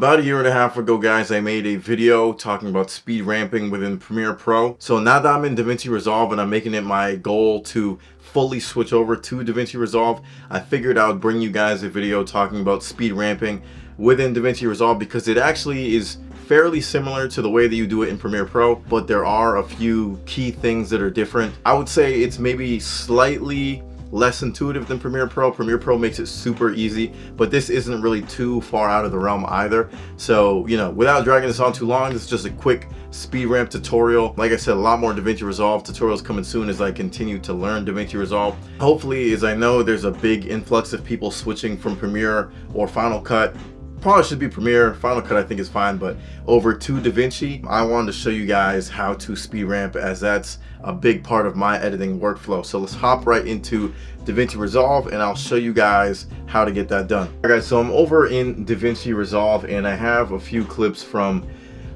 About a year and a half ago, guys, I made a video talking about speed ramping within Premiere Pro. So now that I'm in Davinci Resolve and I'm making it my goal to fully switch over to Davinci Resolve, I figured I would bring you guys a video talking about speed ramping within Davinci Resolve because it actually is fairly similar to the way that you do it in Premiere Pro, but there are a few key things that are different. I would say it's maybe slightly less intuitive than Premiere Pro. Premiere Pro makes it super easy, but this isn't really too far out of the realm either. So, you know, without dragging this on too long, this is just a quick speed ramp tutorial. Like I said, a lot more Davinci Resolve tutorials coming soon as I continue to learn Davinci Resolve. Hopefully, as I know there's a big influx of people switching from Premiere or Final Cut. Probably should be Premiere. Final Cut I think is fine, but over to Davinci, I wanted to show you guys how to speed ramp, as that's a big part of my editing workflow. So let's hop right into Davinci Resolve and I'll show you guys how to get that done. All right, so I'm over in Davinci Resolve and I have a few clips from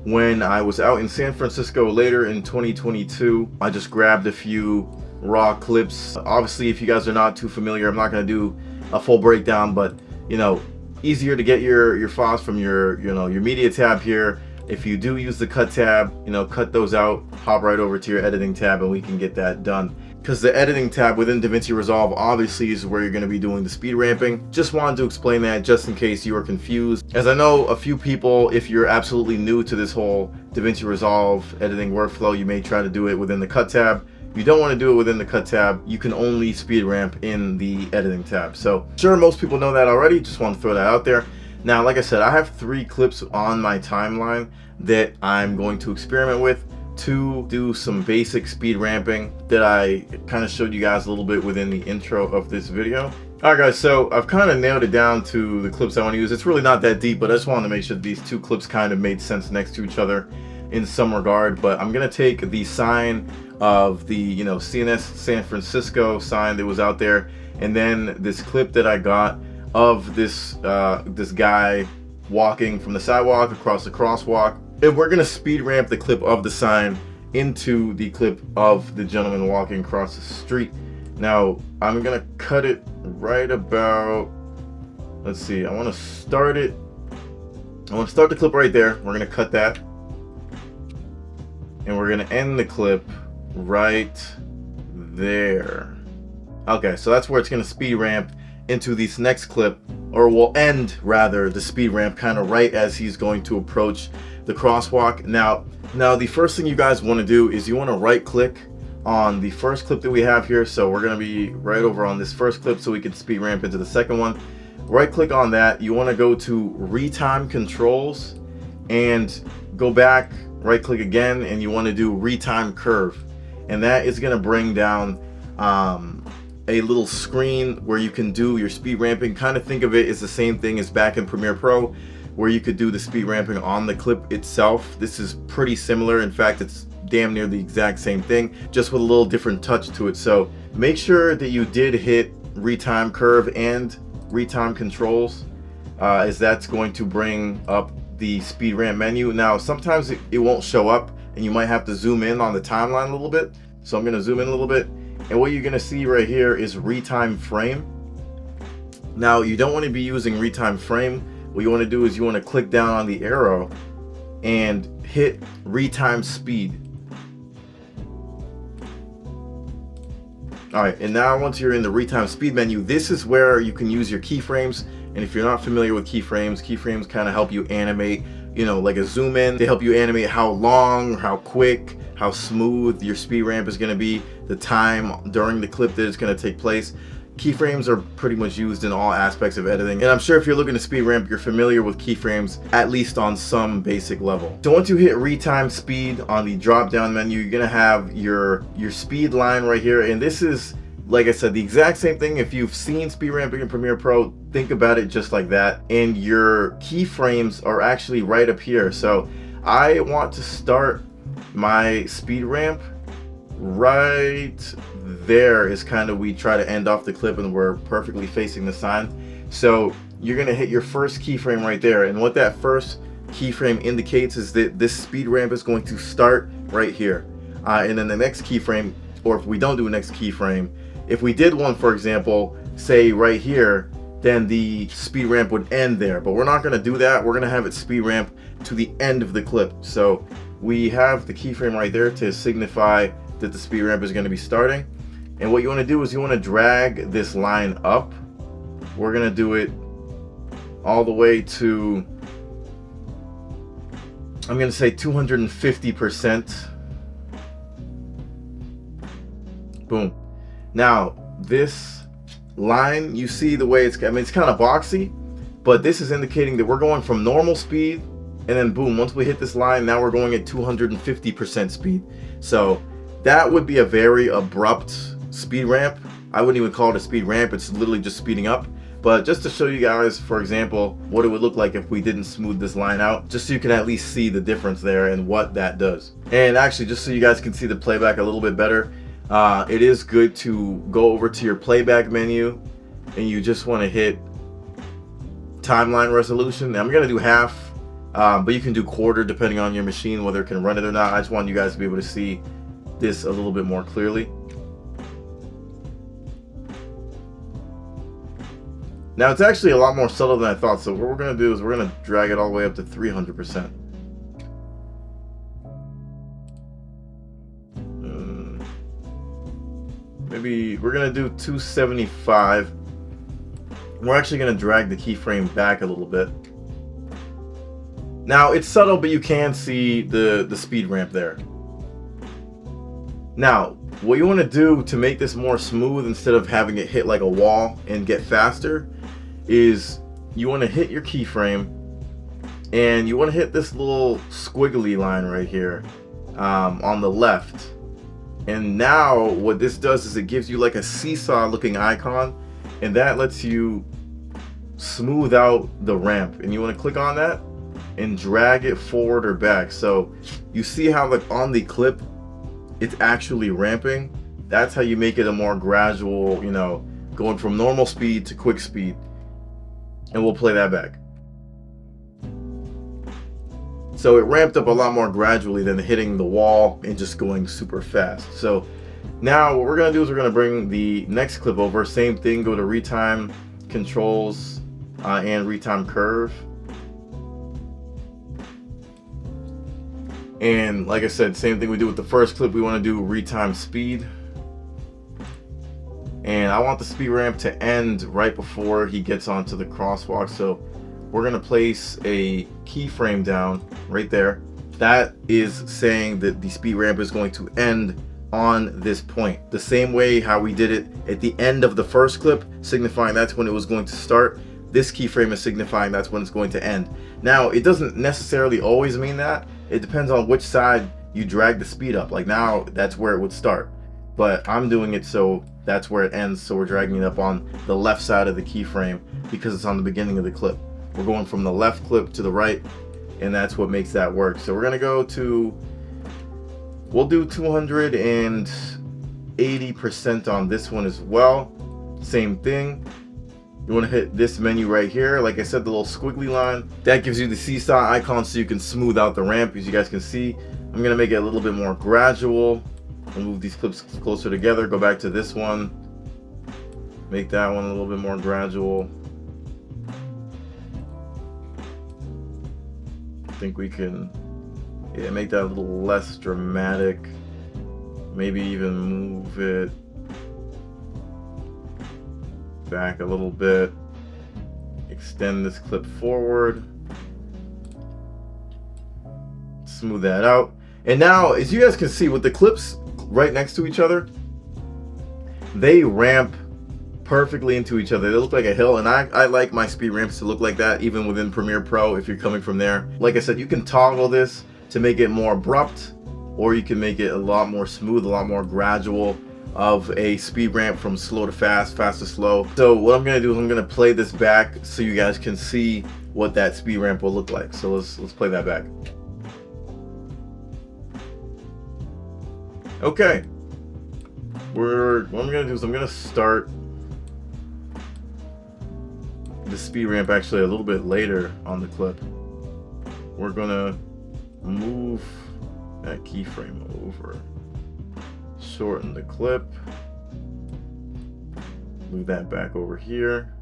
when I was out in San Francisco later in 2022. I just grabbed a few raw clips. Obviously, if you guys are not too familiar, I'm not going to do a full breakdown, but you know, easier to get your files from your media tab here. If you do use the cut tab, you know, cut those out, hop right over to your editing tab and we can get that done. Because the editing tab within Davinci Resolve obviously is where you're going to be doing the speed ramping. Just wanted to explain that just in case you were confused. As I know a few people, if you're absolutely new to this whole Davinci Resolve editing workflow, you may try to do it within the cut tab. You don't want to do it within the cut tab. You can only speed ramp in the editing tab. So sure, most people know that already. Just want to throw that out there. Now, like I said, I have 3 clips on my timeline that I'm going to experiment with to do some basic speed ramping that I kind of showed you guys a little bit within the intro of this video. Alright guys, so I've kind of nailed it down to the clips I want to use. It's really not that deep, but I just wanted to make sure these 2 clips kind of made sense next to each other in some regard. But I'm going to take the sign of the, you know, CNS San Francisco sign that was out there, and then this clip that I got of this this guy walking from the sidewalk across the crosswalk, and we're gonna speed ramp the clip of the sign into the clip of the gentleman walking across the street. Now I'm gonna cut it right about, let's see, I want to start the clip right there. We're gonna cut that and we're gonna end the clip right there. Okay, so that's where it's gonna speed ramp into this next clip, or will end rather the speed ramp kind of right as he's going to approach the crosswalk. Now the first thing you guys want to do is you want to right click on the first clip that we have here. So we're going to be right over on this first clip so we can speed ramp into the second one. Right click on that. You want to go to retime controls and go back, right click again, and you want to do retime curve, and that is going to bring down a little screen where you can do your speed ramping. Kind of think of it as the same thing as back in Premiere Pro, where you could do the speed ramping on the clip itself. This is pretty similar. In fact, it's damn near the exact same thing, just with a little different touch to it. So make sure that you did hit retime curve and retime controls, as that's going to bring up the speed ramp menu. Now, sometimes it won't show up and you might have to zoom in on the timeline a little bit. So I'm going to zoom in a little bit. And what you're going to see right here is retime frame. Now, you don't want to be using retime frame. What you want to do is you want to click down on the arrow and hit retime speed. All right, and now once you're in the retime speed menu, this is where you can use your keyframes. And if you're not familiar with keyframes kind of help you animate, you know, like a zoom in. They help you animate how long, how quick, how smooth your speed ramp is going to be, the time during the clip that it's going to take place. Keyframes are pretty much used in all aspects of editing, and I'm sure if you're looking to speed ramp, you're familiar with keyframes, at least on some basic level. So once you hit retime speed on the drop down menu, you're going to have your speed line right here, and this is, like I said, the exact same thing. If you've seen speed ramping in Premiere Pro, think about it just like that. And your keyframes are actually right up here. So I want to start my speed ramp right there, is kind of, we try to end off the clip and we're perfectly facing the sign. So you're going to hit your first keyframe right there. And what that first keyframe indicates is that this speed ramp is going to start right here. And then the next keyframe, or if we don't do a next keyframe, if we did one, for example, say right here, then the speed ramp would end there. But we're not going to do that. We're going to have it speed ramp to the end of the clip. So we have the keyframe right there to signify that the speed ramp is going to be starting. And what you want to do is you want to drag this line up. We're going to do it all the way to, I'm going to say 250%. Boom. Now this line, you see the way it's, I mean, it's kind of boxy, but this is indicating that we're going from normal speed, and then boom, once we hit this line, now we're going at 250% speed. So that would be a very abrupt speed ramp. I wouldn't even call it a speed ramp, it's literally just speeding up. But just to show you guys, for example, what it would look like if we didn't smooth this line out, just so you can at least see the difference there and what that does. And actually, just so you guys can see the playback a little bit better, it is good to go over to your playback menu and you just want to hit timeline resolution. I'm going to do half, but you can do quarter depending on your machine, whether it can run it or not. I just want you guys to be able to see this a little bit more clearly. Now it's actually a lot more subtle than I thought, so what we're going to do is we're going to drag it all the way up to 300%. Maybe we're going to do 275. We're actually going to drag the keyframe back a little bit. Now it's subtle, but you can see the speed ramp there. Now what you want to do to make this more smooth, instead of having it hit like a wall and get faster, is you want to hit your keyframe and you want to hit this little squiggly line right here on the left. And now what this does is it gives you like a seesaw looking icon, and that lets you smooth out the ramp. And you want to click on that and drag it forward or back. So you see how like on the clip it's actually ramping. That's how you make it a more gradual, you know, going from normal speed to quick speed. And we'll play that back. So it ramped up a lot more gradually than hitting the wall and just going super fast. So now what we're going to do is we're going to bring the next clip over. Same thing, go to retime controls and retime curve. And like I said, same thing we do with the first clip, we want to do retime speed. And I want the speed ramp to end right before he gets onto the crosswalk. So we're going to place a keyframe down right there. That is saying that the speed ramp is going to end on this point. The same way how we did it at the end of the first clip, signifying that's when it was going to start. This keyframe is signifying that's when it's going to end. Now, it doesn't necessarily always mean that. It depends on which side you drag the speed up. Like now, that's where it would start. But I'm doing it so that's where it ends. So we're dragging it up on the left side of the keyframe because it's on the beginning of the clip. We're going from the left clip to the right, and that's what makes that work. So we're gonna go to, we'll do 280% on this one as well. Same thing. You want to hit this menu right here. Like I said, the little squiggly line, that gives you the seesaw icon so you can smooth out the ramp. As you guys can see, I'm gonna make it a little bit more gradual. I'll move these clips closer together. Go back to this one. Make that one a little bit more gradual. I think we can, yeah, make that a little less dramatic. Maybe even move it back a little bit. Extend this clip forward. Smooth that out. And now, as you guys can see, with the clips right next to each other, they ramp perfectly into each other. They look like a hill, and I like my speed ramps to look like that, even within Premiere Pro if you're coming from there. Like I said, you can toggle this to make it more abrupt, or you can make it a lot more smooth, a lot more gradual of a speed ramp from slow to fast, fast to slow. So what I'm gonna do is I'm gonna play this back so you guys can see what that speed ramp will look like. So let's play that back. Okay. What I'm gonna do is I'm gonna start the speed ramp actually a little bit later on the clip. We're gonna move that keyframe over, shorten the clip, move that back over here,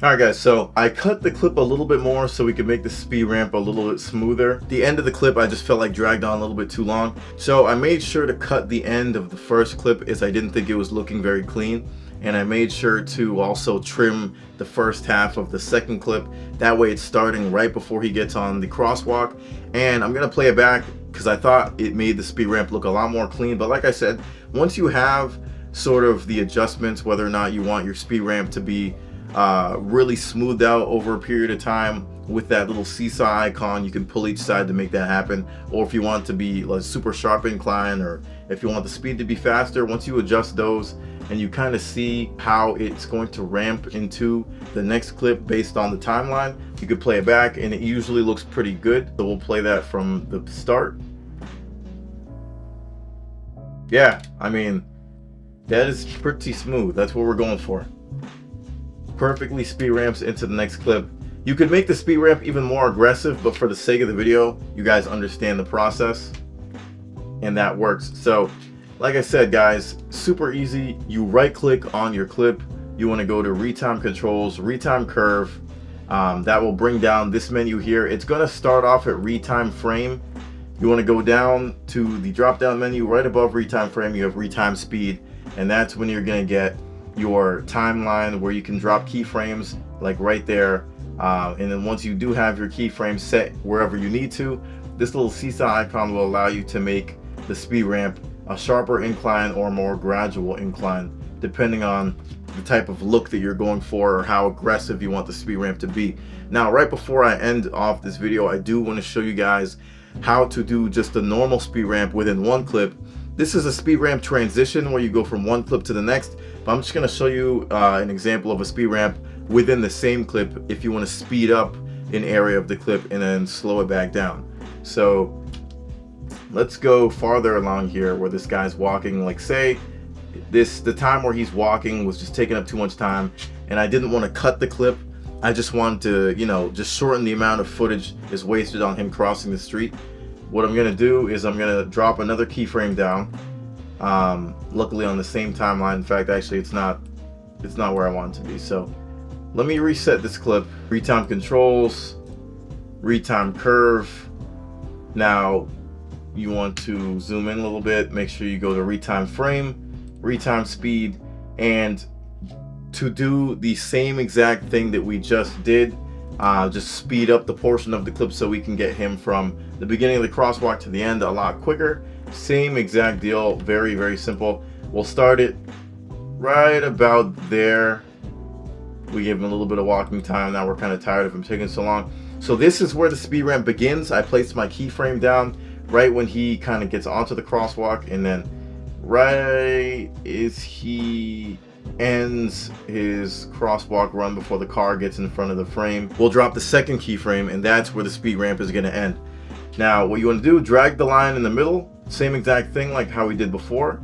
Alright guys, so I cut the clip a little bit more so we could make the speed ramp a little bit smoother. The end of the clip I just felt like dragged on a little bit too long. So I made sure to cut the end of the first clip as I didn't think it was looking very clean. And I made sure to also trim the first half of the second clip. That way it's starting right before he gets on the crosswalk. And I'm gonna play it back because I thought it made the speed ramp look a lot more clean. But like I said, once you have sort of the adjustments, whether or not you want your speed ramp to be really smoothed out over a period of time with that little seesaw icon, you can pull each side to make that happen. Or if you want to be like super sharp incline, or if you want the speed to be faster, once you adjust those and you kind of see how it's going to ramp into the next clip based on the timeline, you could play it back and it usually looks pretty good. So we'll play that from the start. Yeah, I mean, that is pretty smooth. That's what we're going for. Perfectly speed ramps into the next clip. You could make the speed ramp even more aggressive, but for the sake of the video, you guys understand the process and that works. So like I said guys, super easy. You right click on your clip, you want to go to retime controls, retime curve. That will bring down this menu here. It's going to start off at retime frame. You want to go down to the drop down menu right above retime frame. You have retime speed, and that's when you're going to get your timeline where you can drop keyframes like right there. And then once you do have your keyframes set wherever you need to, this little seesaw icon will allow you to make the speed ramp a sharper incline or more gradual incline, depending on the type of look that you're going for or how aggressive you want the speed ramp to be. Now, right before I end off this video, I do want to show you guys how to do just a normal speed ramp within one clip. This is a speed ramp transition where you go from one clip to the next, but I'm just going to show you an example of a speed ramp within the same clip if you want to speed up an area of the clip and then slow it back down. So let's go farther along here where this guy's walking. Like say the time where he's walking was just taking up too much time and I didn't want to cut the clip. I just wanted to, you know, just shorten the amount of footage is wasted on him crossing the street. What I'm gonna do is I'm gonna drop another keyframe down. Luckily on the same timeline. In fact, actually it's not where I want it to be. So let me reset this clip. Retime controls, retime curve. Now you want to zoom in a little bit. Make sure you go to retime frame, retime speed, and to do the same exact thing that we just did, just speed up the portion of the clip so we can get him from the beginning of the crosswalk to the end a lot quicker. Same exact deal, very, very simple. We'll start it right about there. We give him a little bit of walking time. Now we're kind of tired of him taking so long. So this is where the speed ramp begins. I placed my keyframe down right when he kind of gets onto the crosswalk, and then right as he ends his crosswalk run before the car gets in front of the frame, we'll drop the second keyframe, and that's where the speed ramp is going to end. Now what you want to do, drag the line in the middle, same exact thing like how we did before.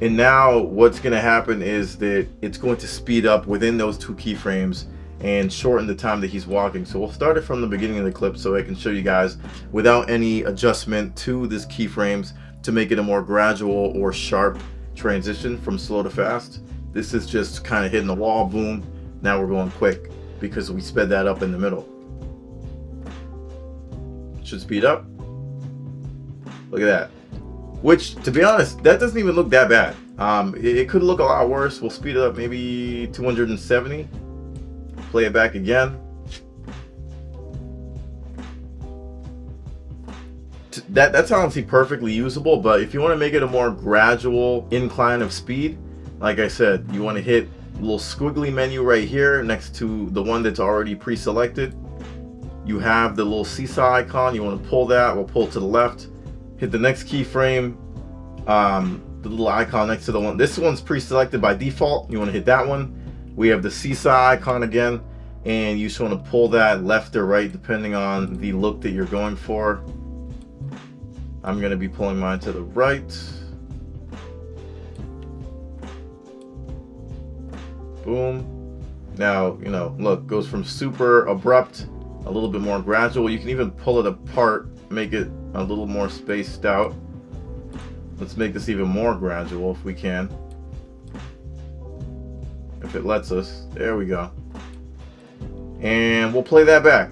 And now what's going to happen is that it's going to speed up within those two keyframes and shorten the time that he's walking. So we'll start it from the beginning of the clip so I can show you guys without any adjustment to this keyframes to make it a more gradual or sharp transition from slow to fast. This is just kind of hitting the wall, boom. Now we're going quick because we sped that up in the middle. Should speed up. Look at that. Which, to be honest, that doesn't even look that bad. It could look a lot worse. We'll speed it up maybe 270. Play it back again. That's honestly perfectly usable, but if you want to make it a more gradual incline of speed, like I said, you want to hit a little squiggly menu right here next to the one that's already pre-selected. You have the little seesaw icon. You want to pull that. We'll pull it to the left. Hit the next keyframe. The little icon next to the one. This one's pre-selected by default. You want to hit that one. We have the seesaw icon again, and you just want to pull that left or right depending on the look that you're going for. I'm going to be pulling mine to the right. Boom. Now, you know, look, goes from super abrupt, a little bit more gradual. You can even pull it apart, make it a little more spaced out. Let's make this even more gradual if we can. If it lets us. There we go. And we'll play that back.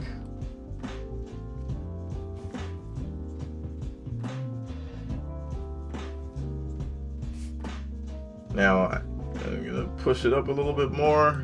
Now I'm gonna push it up a little bit more.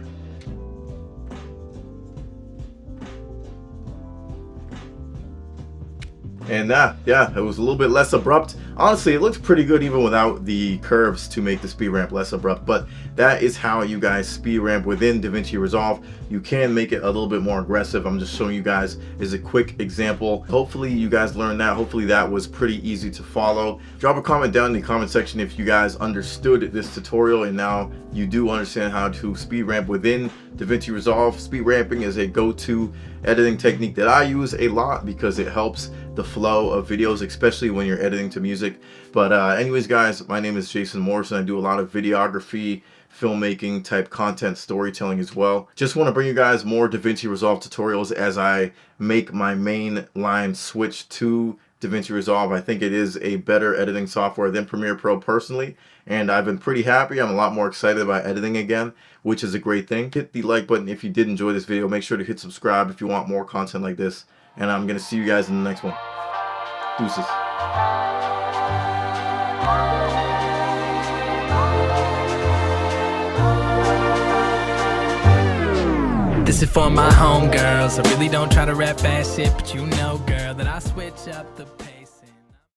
And yeah, it was a little bit less abrupt. Honestly, it looks pretty good even without the curves to make the speed ramp less abrupt, but that is how you guys speed ramp within Davinci Resolve. You can make it a little bit more aggressive. I'm just showing you guys as a quick example. Hopefully you guys learned that. Hopefully that was pretty easy to follow. Drop a comment down in the comment section if you guys understood this tutorial and now you do understand how to speed ramp within Davinci Resolve. Speed ramping is a go-to editing technique that I use a lot because it helps the flow of videos, especially when you're editing to music. But anyways guys, my name is Jason Morrison. I do a lot of videography, filmmaking type content, storytelling as well. Just want to bring you guys more Davinci Resolve tutorials as I make my main line switch to Davinci Resolve. I think it is a better editing software than Premiere Pro personally, and I've been pretty happy. I'm a lot more excited about editing again, which is a great thing. Hit the like button if you did enjoy this video. Make sure to hit subscribe if you want more content like this, and I'm gonna see you guys in the next one. Deuces. This is for my homegirls. I really don't try to rap fast shit, but you know, girl, that I switch up the pace.